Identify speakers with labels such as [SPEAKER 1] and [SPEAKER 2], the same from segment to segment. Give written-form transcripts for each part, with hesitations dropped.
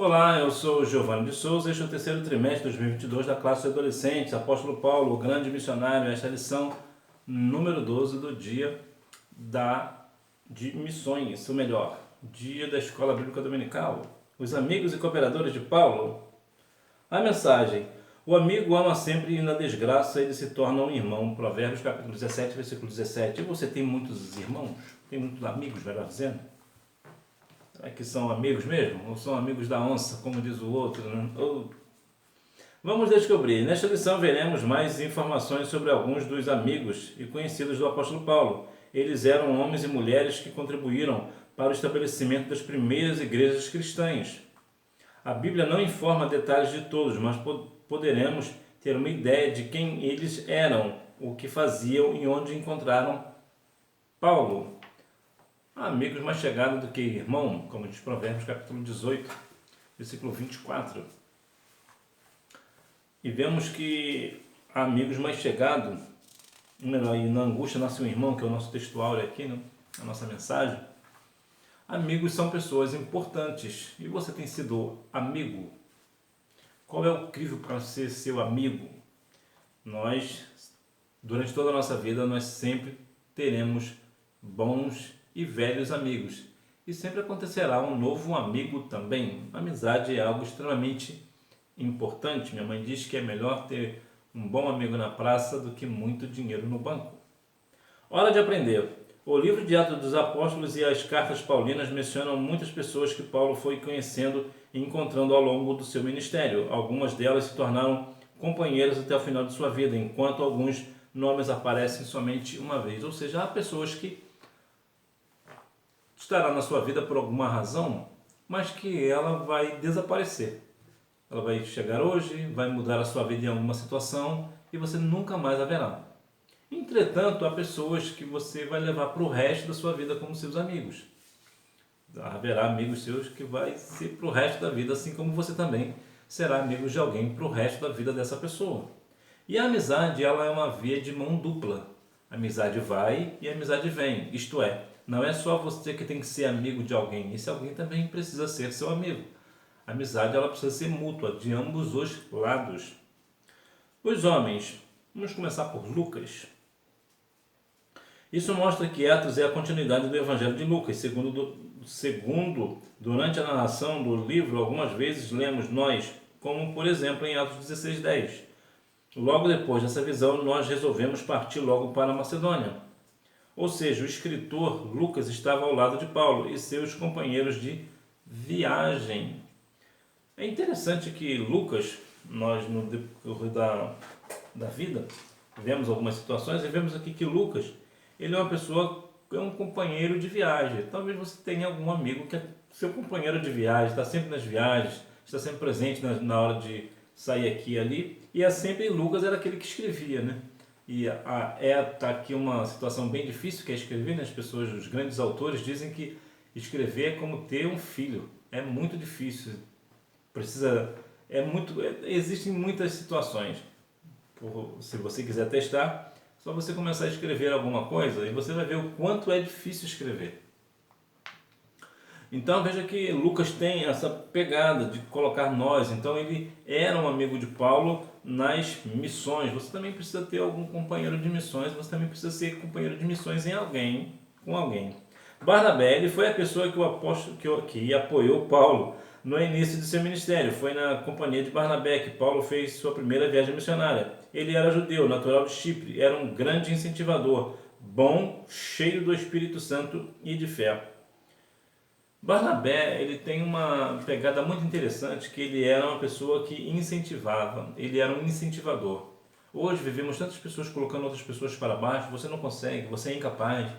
[SPEAKER 1] Olá, eu sou Giovanni de Souza, este é o terceiro trimestre de 2022 da classe de adolescentes, Apóstolo Paulo, o grande missionário, esta é a lição número 12 do dia de missões, ou melhor, dia da Escola Bíblica Dominical. Os amigos e cooperadores de Paulo. A mensagem: o amigo ama sempre e na desgraça ele se torna um irmão. Provérbios capítulo 17, versículo 17. E você tem muitos irmãos? Tem muitos amigos, melhor dizendo? É que são amigos mesmo? Ou são amigos da onça, como diz o outro, né? Vamos descobrir. Nesta lição veremos mais informações sobre alguns dos amigos e conhecidos do apóstolo Paulo. Eles eram homens e mulheres que contribuíram para o estabelecimento das primeiras igrejas cristãs. A Bíblia não informa detalhes de todos, mas poderemos ter uma ideia de quem eles eram, o que faziam e onde encontraram Paulo. Amigos mais chegados do que irmão, como diz Provérbios capítulo 18, versículo 24. E vemos que amigos mais chegados, melhor, e na angústia nasce um irmão, que é o nosso textual aqui, né? A nossa mensagem. Amigos são pessoas importantes. E você tem sido amigo? Qual é o crivo para ser seu amigo? Nós, durante toda a nossa vida, nós sempre teremos bons e velhos amigos. E sempre acontecerá um novo amigo também. Amizade é algo extremamente importante. Minha mãe diz que é melhor ter um bom amigo na praça do que muito dinheiro no banco. Hora de aprender. O livro de Atos dos Apóstolos e as cartas paulinas mencionam muitas pessoas que Paulo foi conhecendo e encontrando ao longo do seu ministério. Algumas delas se tornaram companheiras até o final de sua vida, enquanto alguns nomes aparecem somente uma vez. Ou seja, há pessoas que estará na sua vida por alguma razão, mas que ela vai desaparecer. Ela vai chegar hoje, vai mudar a sua vida em alguma situação e você nunca mais a verá. Entretanto, há pessoas que você vai levar para o resto da sua vida como seus amigos. Haverá amigos seus que vai ser para o resto da vida, assim como você também será amigo de alguém para o resto da vida dessa pessoa. E a amizade, ela é uma via de mão dupla. A amizade vai e a amizade vem, isto é, não é só você que tem que ser amigo de alguém, esse alguém também precisa ser seu amigo. A amizade, ela precisa ser mútua, de ambos os lados. Os homens, vamos começar por Lucas. Isso mostra que Atos é a continuidade do Evangelho de Lucas. Segundo, durante a narração do livro, algumas vezes lemos nós, como por exemplo em Atos 16:10. Logo depois dessa visão, nós resolvemos partir logo para a Macedônia. Ou seja, o escritor Lucas estava ao lado de Paulo e seus companheiros de viagem. É interessante que Lucas, nós no decorrer da vida, vemos algumas situações e vemos aqui que Lucas, ele é uma pessoa, é um companheiro de viagem. Talvez você tenha algum amigo que é seu companheiro de viagem, está sempre nas viagens, está sempre presente na hora de sair aqui e ali. E é sempre Lucas era aquele que escrevia, né? E tá aqui uma situação bem difícil que é escrever, né? As pessoas, os grandes autores dizem que escrever é como ter um filho. É muito difícil. Existem muitas situações. Se você quiser testar, só você começar a escrever alguma coisa e você vai ver o quanto é difícil escrever. Então veja que Lucas tem essa pegada de colocar nós. Então ele era um amigo de Paulo nas missões. Você também precisa ter algum companheiro de missões, você também precisa ser companheiro de missões com alguém. Barnabé, ele foi a pessoa que apoiou Paulo no início de seu ministério. Foi na companhia de Barnabé que Paulo fez sua primeira viagem missionária. Ele era judeu, natural de Chipre, era um grande incentivador, bom, cheio do Espírito Santo e de fé. Barnabé, ele tem uma pegada muito interessante, que ele era uma pessoa que incentivava, ele era um incentivador. Hoje vivemos tantas pessoas colocando outras pessoas para baixo, você não consegue, você é incapaz,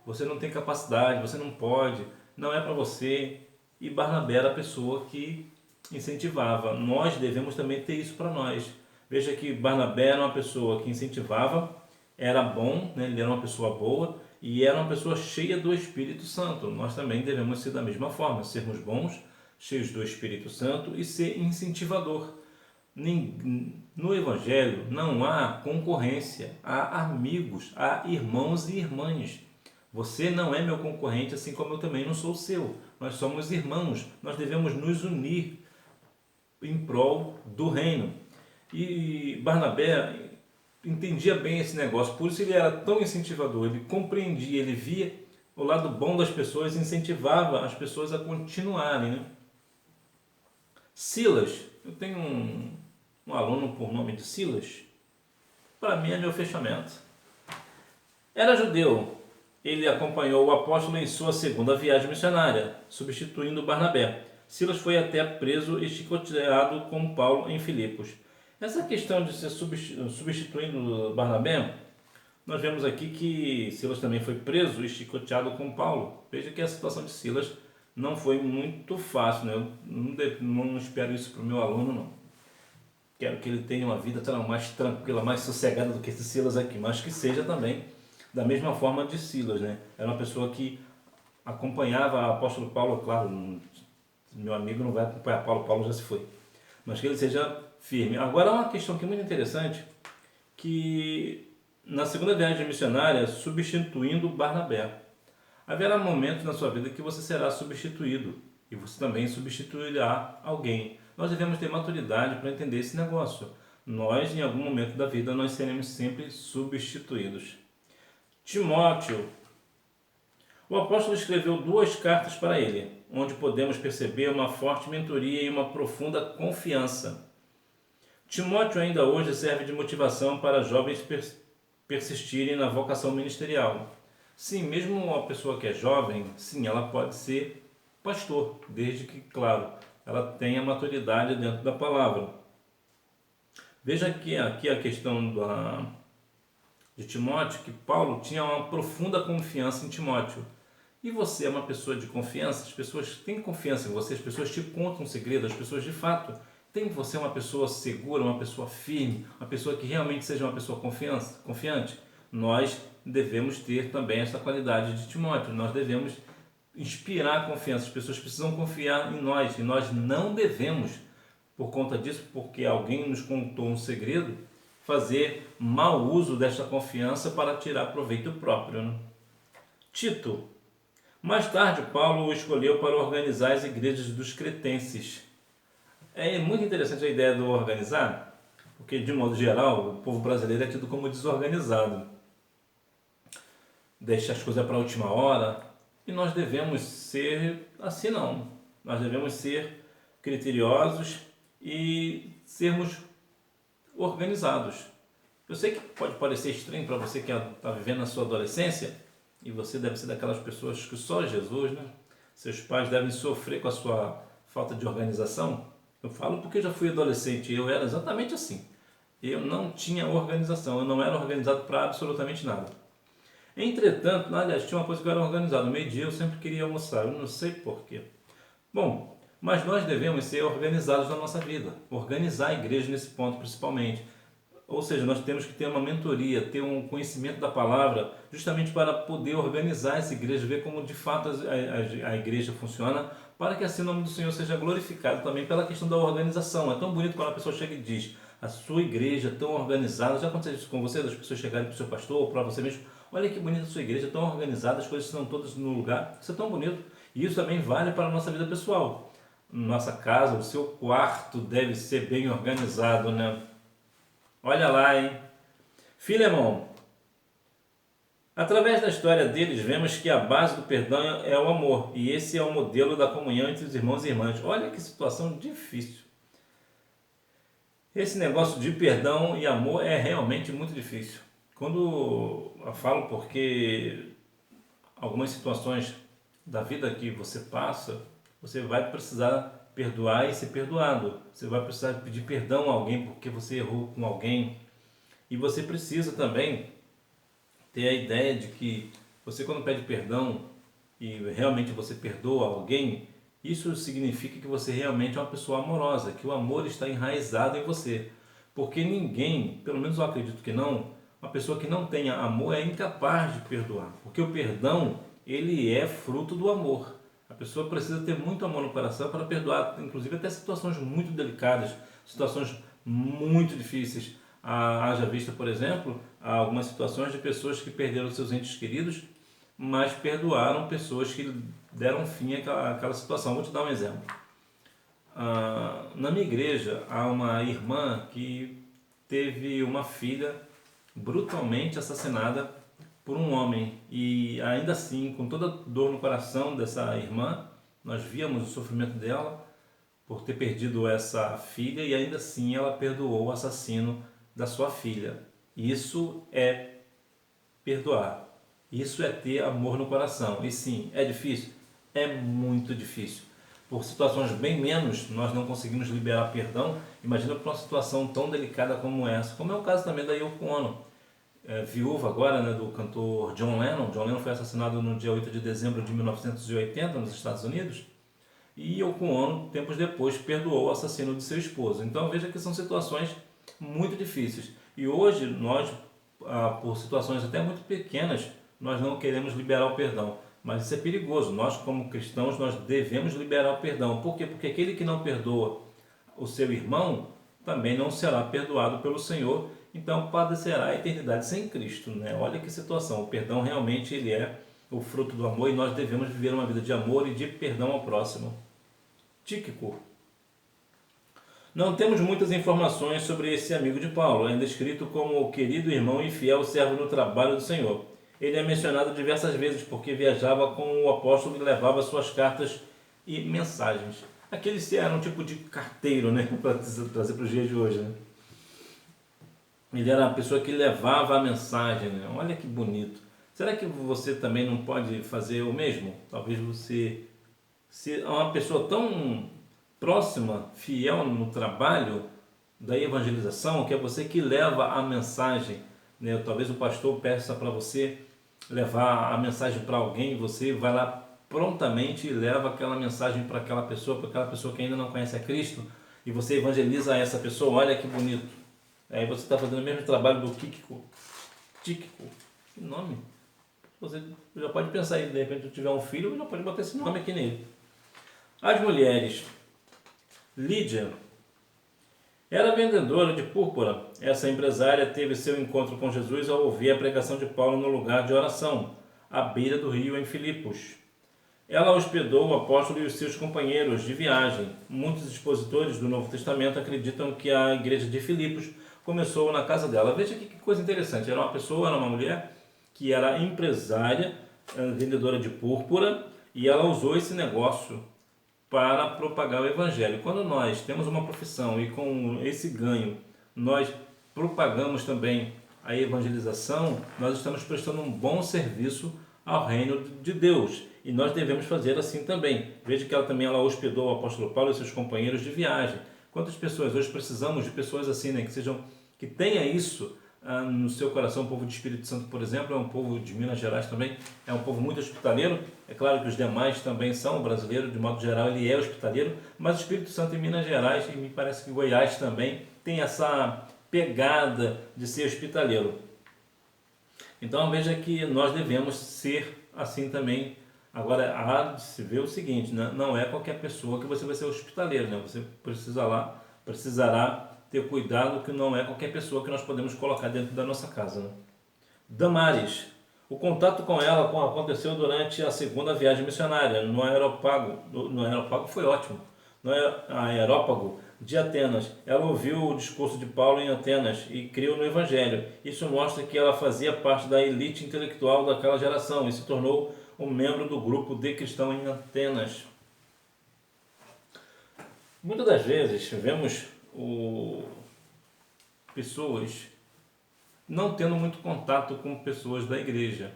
[SPEAKER 1] você não tem capacidade, você não pode, não é para você. E Barnabé era a pessoa que incentivava. Nós devemos também ter isso para nós. Veja que Barnabé era uma pessoa que incentivava, era bom, né? Ele era uma pessoa boa e era uma pessoa cheia do Espírito Santo. Nós também devemos ser da mesma forma, sermos bons, cheios do Espírito Santo e ser incentivador. No Evangelho não há concorrência, há amigos, há irmãos e irmãs. Você não é meu concorrente, assim como eu também não sou o seu. Nós somos irmãos, nós devemos nos unir. em prol do reino. E Barnabé entendia bem esse negócio, por isso ele era tão incentivador, ele compreendia, ele via o lado bom das pessoas e incentivava as pessoas a continuarem, né? Silas, eu tenho um aluno por nome de Silas, para mim é meu fechamento. Era judeu, ele acompanhou o apóstolo em sua segunda viagem missionária, substituindo Barnabé. Silas foi até preso e chicoteado com Paulo em Filipos. Essa questão de ser substituindo Barnabé, nós vemos aqui que Silas também foi preso e chicoteado com Paulo. Veja que a situação de Silas não foi muito fácil, né? Eu não espero isso para o meu aluno, não. Quero que ele tenha uma vida mais tranquila, mais sossegada do que esse Silas aqui, mas que seja também da mesma forma de Silas, né? Era uma pessoa que acompanhava o apóstolo Paulo, claro, meu amigo não vai acompanhar Paulo, Paulo já se foi, mas que ele seja firme. Agora, uma questão que é muito interessante, que na segunda viagem missionária, substituindo Barnabé, haverá momentos na sua vida que você será substituído e você também substituirá alguém. Nós devemos ter maturidade para entender esse negócio. Nós, em algum momento da vida, nós seremos sempre substituídos. Timóteo. O apóstolo escreveu 2 cartas para ele, onde podemos perceber uma forte mentoria e uma profunda confiança. Timóteo ainda hoje serve de motivação para jovens persistirem na vocação ministerial. Sim, mesmo uma pessoa que é jovem, sim, ela pode ser pastor, desde que, claro, ela tenha maturidade dentro da palavra. Veja aqui a questão de Timóteo, que Paulo tinha uma profunda confiança em Timóteo. E você é uma pessoa de confiança? As pessoas têm confiança em você, as pessoas te contam segredos, as pessoas de fato têm em você uma pessoa segura, uma pessoa firme, uma pessoa que realmente seja uma pessoa confiante. Nós devemos ter também essa qualidade de Timóteo, nós devemos inspirar confiança, as pessoas precisam confiar em nós e nós não devemos, por conta disso, porque alguém nos contou um segredo, fazer mau uso desta confiança para tirar proveito próprio, né? Tito. Mais tarde, Paulo o escolheu para organizar as igrejas dos cretenses. É muito interessante a ideia do organizar, porque, de modo geral, o povo brasileiro é tido como desorganizado. Deixa as coisas para a última hora, e nós devemos ser assim não. Nós devemos ser criteriosos e sermos organizados. Eu sei que pode parecer estranho para você que está vivendo a sua adolescência, e você deve ser daquelas pessoas que só Jesus, né? Seus pais devem sofrer com a sua falta de organização. Eu falo porque eu já fui adolescente e eu era exatamente assim. Eu não tinha organização, eu não era organizado para absolutamente nada. Entretanto, aliás, tinha uma coisa que eu era organizado. Meio-dia eu sempre queria almoçar, eu não sei porquê. Bom, mas nós devemos ser organizados na nossa vida. Organizar a igreja nesse ponto principalmente. Ou seja, nós temos que ter uma mentoria, ter um conhecimento da palavra, justamente para poder organizar essa igreja, ver como de fato a igreja funciona, para que assim o nome do Senhor seja glorificado também pela questão da organização. É tão bonito quando a pessoa chega e diz, a sua igreja é tão organizada. Já aconteceu isso com você, das pessoas chegarem para o seu pastor ou para você mesmo, olha que bonita a sua igreja, tão organizada, as coisas estão todas no lugar, isso é tão bonito. E isso também vale para a nossa vida pessoal. Nossa casa, o seu quarto deve ser bem organizado, né? Olha lá, hein? Filemão. Através da história deles, vemos que a base do perdão é o amor. E esse é o modelo da comunhão entre os irmãos e irmãs. Olha que situação difícil. Esse negócio de perdão e amor é realmente muito difícil. Quando eu falo porque algumas situações da vida que você passa, você vai precisar perdoar e ser perdoado. Você vai precisar pedir perdão a alguém porque você errou com alguém. E você precisa também ter a ideia de que você, quando pede perdão e realmente você perdoa alguém, isso significa que você realmente é uma pessoa amorosa, que o amor está enraizado em você. Porque ninguém, pelo menos eu acredito que não, uma pessoa que não tenha amor é incapaz de perdoar. Porque o perdão, ele é fruto do amor. A pessoa precisa ter muito amor no coração para perdoar, inclusive até situações muito delicadas, situações muito difíceis. Haja vista, por exemplo, algumas situações de pessoas que perderam seus entes queridos, mas perdoaram pessoas que deram fim àquela situação. Vou te dar um exemplo. na minha igreja há uma irmã que teve uma filha brutalmente assassinada por um homem. E ainda assim, com toda a dor no coração dessa irmã, nós víamos o sofrimento dela por ter perdido essa filha e ainda assim ela perdoou o assassino da sua filha. Isso é perdoar. Isso é ter amor no coração. E sim, é difícil? É muito difícil. Por situações bem menos, nós não conseguimos liberar perdão. Imagina para uma situação tão delicada como essa. Como é o caso também da Yoko Ono, viúva agora, né, do cantor John Lennon. John Lennon foi assassinado no dia 8 de dezembro de 1980 nos Estados Unidos. E Yoko Ono, tempos depois, perdoou o assassino de seu esposo. Então veja que são situações muito difíceis. E hoje nós, por situações até muito pequenas, nós não queremos liberar o perdão. Mas isso é perigoso. Nós, como cristãos, nós devemos liberar o perdão. Por quê? Porque aquele que não perdoa o seu irmão também não será perdoado pelo Senhor. Então padecerá a eternidade sem Cristo, né? Olha que situação. O perdão realmente ele é o fruto do amor e nós devemos viver uma vida de amor e de perdão ao próximo. Tíquico. Não temos muitas informações sobre esse amigo de Paulo, ainda descrito como o querido irmão e fiel servo no trabalho do Senhor. Ele é mencionado diversas vezes porque viajava com o apóstolo e levava suas cartas e mensagens. Aquele era um tipo de carteiro, né, para trazer para os dias de hoje, né? Ele era a pessoa que levava a mensagem, né? Olha que bonito. Será que você também não pode fazer o mesmo? Talvez você, se é uma pessoa tão próxima, fiel no trabalho da evangelização, que é você que leva a mensagem, né? Talvez o pastor peça para você levar a mensagem para alguém, você vai lá prontamente e leva aquela mensagem para aquela pessoa que ainda não conhece a Cristo, e você evangeliza essa pessoa. Olha que bonito. Aí você está fazendo o mesmo trabalho do Tíquico. Tíquico, que nome? Você já pode pensar aí, de repente, se tiver um filho, já pode botar esse nome aqui nele. As mulheres. Lídia era vendedora de púrpura. Essa empresária teve seu encontro com Jesus ao ouvir a pregação de Paulo no lugar de oração, à beira do rio em Filipos. Ela hospedou o apóstolo e os seus companheiros de viagem. Muitos expositores do Novo Testamento acreditam que a igreja de Filipos começou na casa dela. Veja que coisa interessante. Era uma mulher que era empresária, vendedora de púrpura, e ela usou esse negócio para propagar o evangelho. Quando nós temos uma profissão e com esse ganho nós propagamos também a evangelização, nós estamos prestando um bom serviço ao reino de Deus. E nós devemos fazer assim também. Veja que ela hospedou o apóstolo Paulo e seus companheiros de viagem. Quantas pessoas hoje precisamos de pessoas assim, né, que tenha isso no seu coração? O povo de Espírito Santo, por exemplo, é um povo de Minas Gerais também, é um povo muito hospitaleiro. É claro que os demais também são. O brasileiro, de modo geral, ele é hospitaleiro, mas o Espírito Santo em Minas Gerais, e me parece que Goiás também, tem essa pegada de ser hospitaleiro. Então veja que nós devemos ser assim também. Agora, há de se ver o seguinte, né? Não é qualquer pessoa que você vai ser hospitaleiro, né? Você precisará ter cuidado, que não é qualquer pessoa que nós podemos colocar dentro da nossa casa, né? Damares. O contato com ela aconteceu durante a segunda viagem missionária, no Aerópago foi ótimo. No Aerópago de Atenas. Ela ouviu o discurso de Paulo em Atenas e creu no Evangelho. Isso mostra que ela fazia parte da elite intelectual daquela geração e se tornou um membro do grupo de cristãos em Atenas. Muitas das vezes vemos pessoas não tendo muito contato com pessoas da igreja.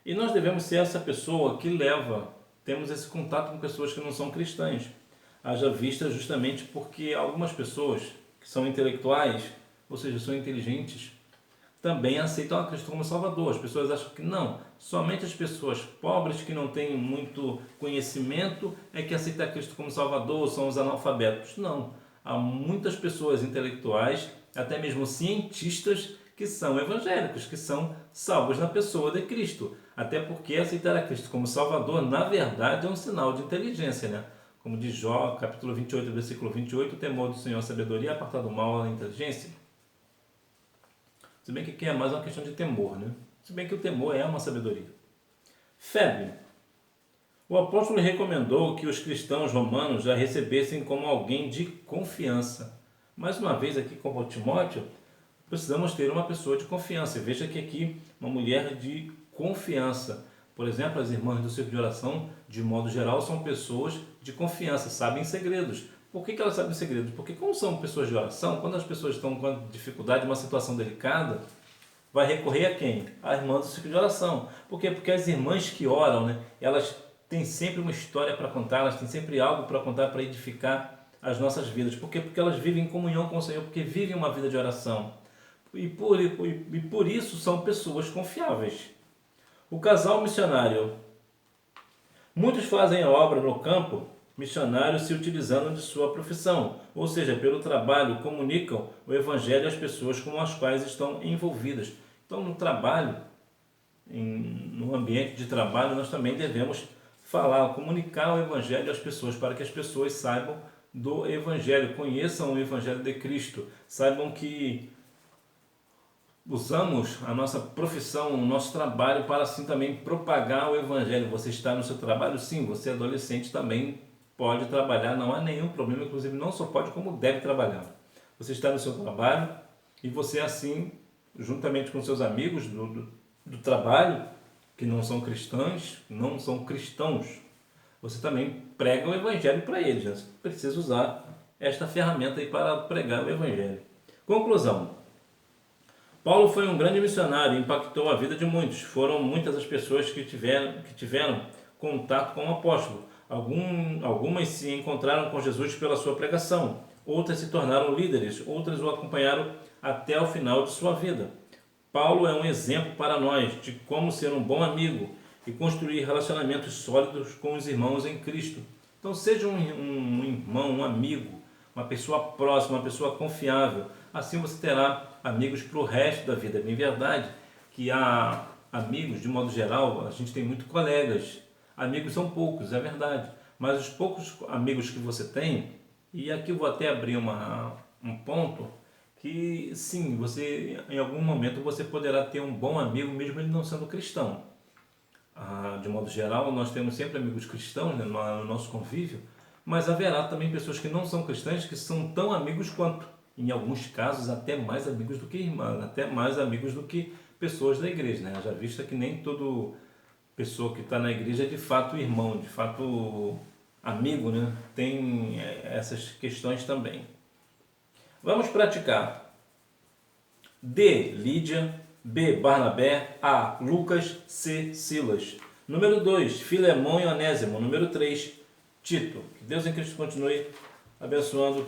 [SPEAKER 1] E nós devemos ser essa pessoa que temos esse contato com pessoas que não são cristãs. Haja vista justamente porque algumas pessoas que são intelectuais, ou seja, são inteligentes, também aceitam a Cristo como Salvador. As pessoas acham que não, somente as pessoas pobres que não têm muito conhecimento é que aceitam a Cristo como Salvador, são os analfabetos. Não, há muitas pessoas intelectuais, até mesmo cientistas, que são evangélicos, que são salvos na pessoa de Cristo. Até porque aceitar a Cristo como Salvador, na verdade, é um sinal de inteligência, né? Como diz Jó, capítulo 28, versículo 28, o temor do Senhor é a sabedoria, apartar do mal a inteligência. Se bem que aqui é mais uma questão de temor, né? Se bem que o temor é uma sabedoria. Febre. O apóstolo recomendou que os cristãos romanos já recebessem como alguém de confiança. Mais uma vez aqui com o Timóteo, precisamos ter uma pessoa de confiança. E veja que aqui uma mulher de confiança. Por exemplo, as irmãs do círculo de oração, de modo geral, são pessoas de confiança, sabem segredos. Por que elas sabem segredos? Porque como são pessoas de oração, quando as pessoas estão com dificuldade, uma situação delicada, vai recorrer a quem? A irmã do círculo de oração. Por quê? Porque as irmãs que oram, né, elas têm sempre uma história para contar, elas têm sempre algo para contar, para edificar as nossas vidas. Por quê? Porque elas vivem em comunhão com o Senhor, porque vivem uma vida de oração. E por isso são pessoas confiáveis. O casal missionário. Muitos fazem a obra no campo missionário se utilizando de sua profissão, ou seja, pelo trabalho, comunicam o evangelho às pessoas com as quais estão envolvidas. Então, no trabalho, no ambiente de trabalho, nós também devemos falar, comunicar o evangelho às pessoas, para que as pessoas saibam do evangelho, conheçam o evangelho de Cristo, saibam que usamos a nossa profissão, o nosso trabalho para assim também propagar o evangelho. Você está no seu trabalho? Sim, você adolescente também pode trabalhar, não há nenhum problema, inclusive não só pode, como deve trabalhar. Você está no seu trabalho e você assim, juntamente com seus amigos do trabalho, que não são cristãos, você também prega o evangelho para eles. Você precisa usar esta ferramenta aí para pregar o evangelho. Conclusão. Paulo foi um grande missionário e impactou a vida de muitos. Foram muitas as pessoas que tiveram contato com o apóstolo. Algumas se encontraram com Jesus pela sua pregação, outras se tornaram líderes, outras o acompanharam até o final de sua vida. Paulo é um exemplo para nós de como ser um bom amigo e construir relacionamentos sólidos com os irmãos em Cristo. Então seja um irmão, um amigo, uma pessoa próxima, uma pessoa confiável. Assim você terá amigos para o resto da vida. É bem verdade que há amigos, de modo geral, a gente tem muito colegas. Amigos são poucos, é verdade. Mas os poucos amigos que você tem, e aqui eu vou até abrir um ponto, que sim, você em algum momento você poderá ter um bom amigo, mesmo ele não sendo cristão. De modo geral, nós temos sempre amigos cristãos, né, no nosso convívio, mas haverá também pessoas que não são cristãs que são tão amigos quanto. Em alguns casos, até mais amigos do que irmãs, até mais amigos do que pessoas da igreja, né? Já visto que nem toda pessoa que está na igreja é de fato irmão, de fato amigo, né? Tem essas questões também. Vamos praticar. D. Lídia. B. Barnabé. A. Lucas. C. Silas. Número 2. Filemão e Onésimo. Número 3. Tito. Que Deus em Cristo continue abençoando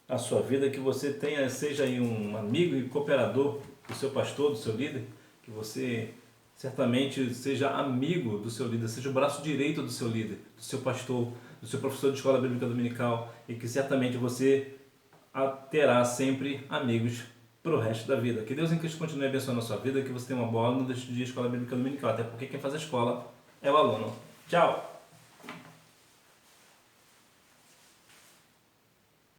[SPEAKER 1] a sua vida, que você seja aí um amigo e cooperador do seu pastor, do seu líder, que você certamente seja amigo do seu líder, seja o braço direito do seu líder, do seu pastor, do seu professor de escola bíblica dominical, e que certamente você terá sempre amigos para o resto da vida. Que Deus em Cristo continue abençoando a sua vida, que você tenha uma boa aula no dia de escola bíblica dominical, até porque quem faz a escola é o aluno. Tchau!